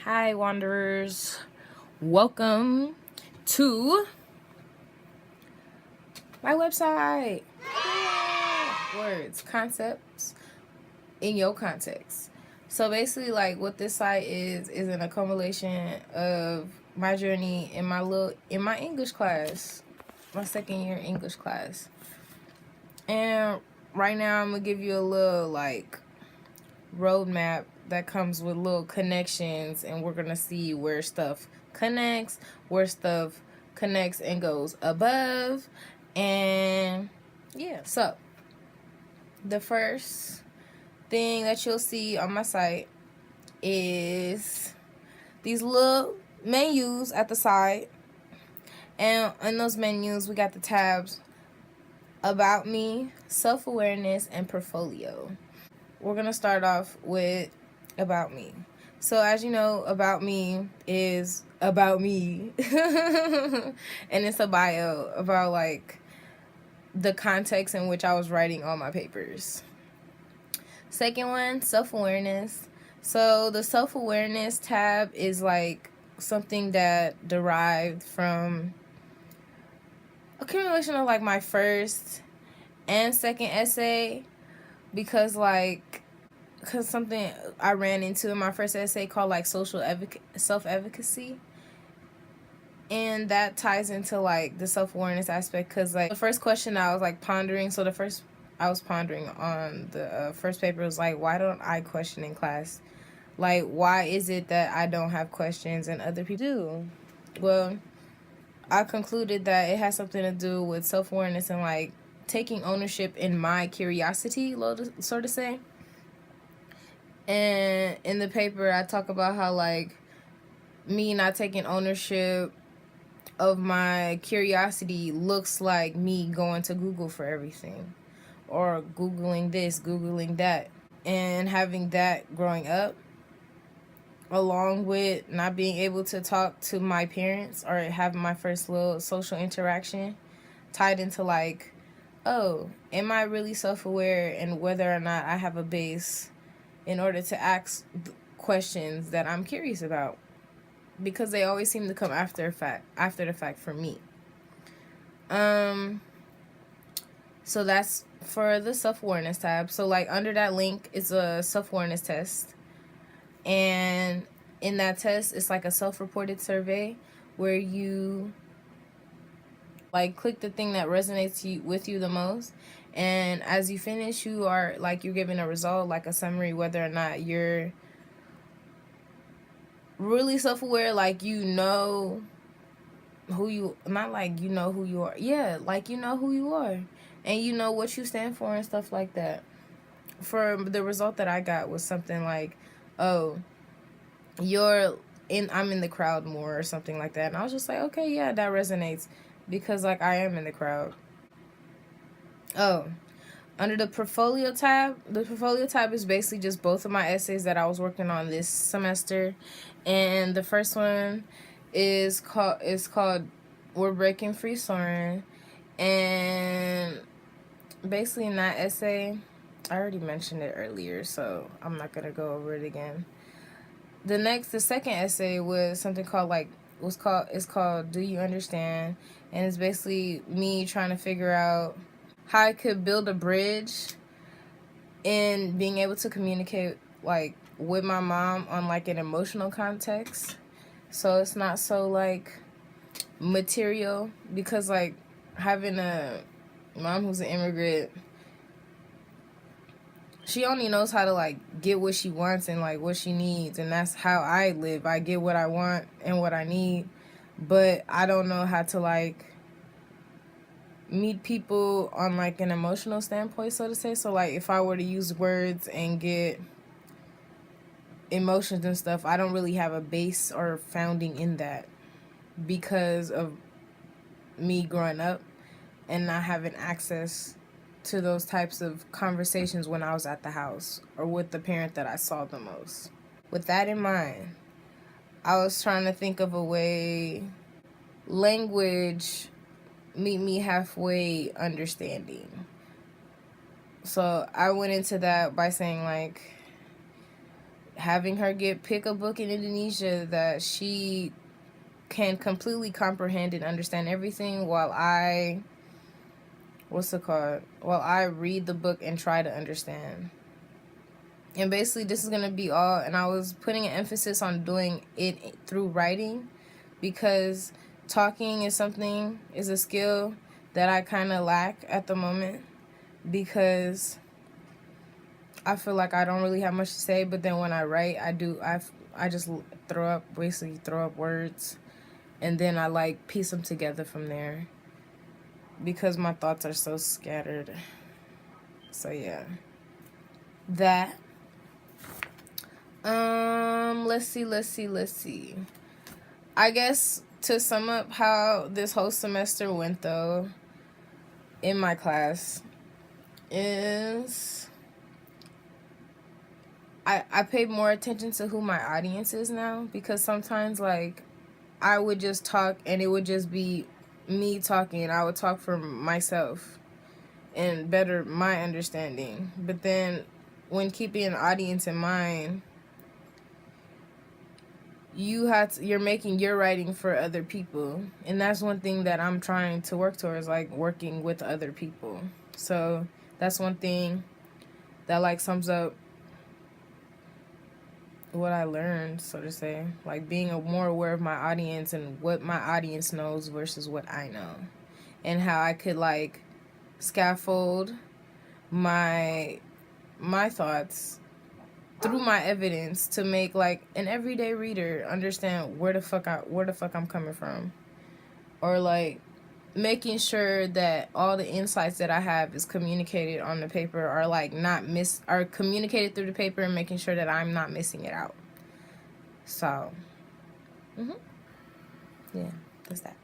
Hi, wanderers. Welcome to my website. Words, concepts in your context. So basically, like, what this site is an accumulation of my journey in my English class, my second year English class. And right now, I'm gonna give you a little like roadmap that comes with little connections, and we're gonna see where stuff connects, and goes above. And yeah, so the first thing that you'll see on my site is these little menus at the side, and in those menus we got the tabs about me, self-awareness, and portfolio. We're gonna start off with about me. So as you know, about me is about me. And it's a bio about like the context in which I was writing all my papers. Second one, self-awareness. So the self-awareness tab is like something that derived from accumulation of like my first and second essay, because something I ran into in my first essay called like self-advocacy, and that ties into like the self-awareness aspect, because like the first question I was like pondering, so the first I was pondering on the first paper was like, why don't I question in class? Like, why is it that I don't have questions and other people do? Well, I concluded that it has something to do with self-awareness and like taking ownership in my curiosity, so to say. And in the paper, I talk about how like me not taking ownership of my curiosity looks like me going to Google for everything, or Googling this, Googling that, and having that growing up, along with not being able to talk to my parents or having my first little social interaction, tied into like, oh, am I really self-aware, and whether or not I have a base in order to ask questions that I'm curious about, because they always seem to come after the fact for me. So that's for the self-awareness tab. So like under that link is a self-awareness test, and in that test it's like a self-reported survey where you like click the thing that resonates with you the most, and as you finish you're given a result, like a summary, whether or not you're really self-aware, like you know who you, not like you know who you are, yeah, like you know who you are and you know what you stand for and stuff like that. For the result that I got was something like, oh, I'm in the crowd more, or something like that. And I was just like, okay, yeah, that resonates, because like I am in the crowd. Oh, under the portfolio tab is basically just both of my essays that I was working on this semester. And the first one is called We're Breaking Free Soaring. And basically in that essay, I already mentioned it earlier, so I'm not gonna go over it again. The second essay was something called it's called Do You Understand? And it's basically me trying to figure out how I could build a bridge in being able to communicate like with my mom on like an emotional context, so it's not so like material, because like having a mom who's an immigrant, she only knows how to like get what she wants and like what she needs, and that's how I live. I get what I want and what I need, but I don't know how to like meet people on like an emotional standpoint, so to say. So like if I were to use words and get emotions and stuff, I don't really have a base or founding in that, because of me growing up and not having access to those types of conversations when I was at the house or with the parent that I saw the most. With that in mind, I was trying to think of a way language meet me halfway understanding. So I went into that by saying like, having her pick a book in Indonesia that she can completely comprehend and understand everything, while I read the book and try to understand. And basically this is going to be all, and I was putting an emphasis on doing it through writing, because talking is a skill that I kind of lack at the moment, because I feel like I don't really have much to say, but then when I write, I just throw up words, and then I like piece them together from there, because my thoughts are so scattered. So yeah, that. Let's see. I guess to sum up how this whole semester went, though, in my class, is I pay more attention to who my audience is now, because sometimes, like, I would just talk and it would just be me talking, and I would talk for myself and better my understanding. But then when keeping an audience in mind, you're making your writing for other people, and that's one thing that I'm trying to work towards, like working with other people. So that's one thing that like sums up what I learned, so to say, like being more aware of my audience and what my audience knows versus what I know, and how I could like scaffold my thoughts through my evidence to make like an everyday reader understand where the fuck I'm coming from, or like making sure that all the insights that I have is communicated on the paper, or like are communicated through the paper, and making sure that I'm not missing it out. So, yeah, that's that.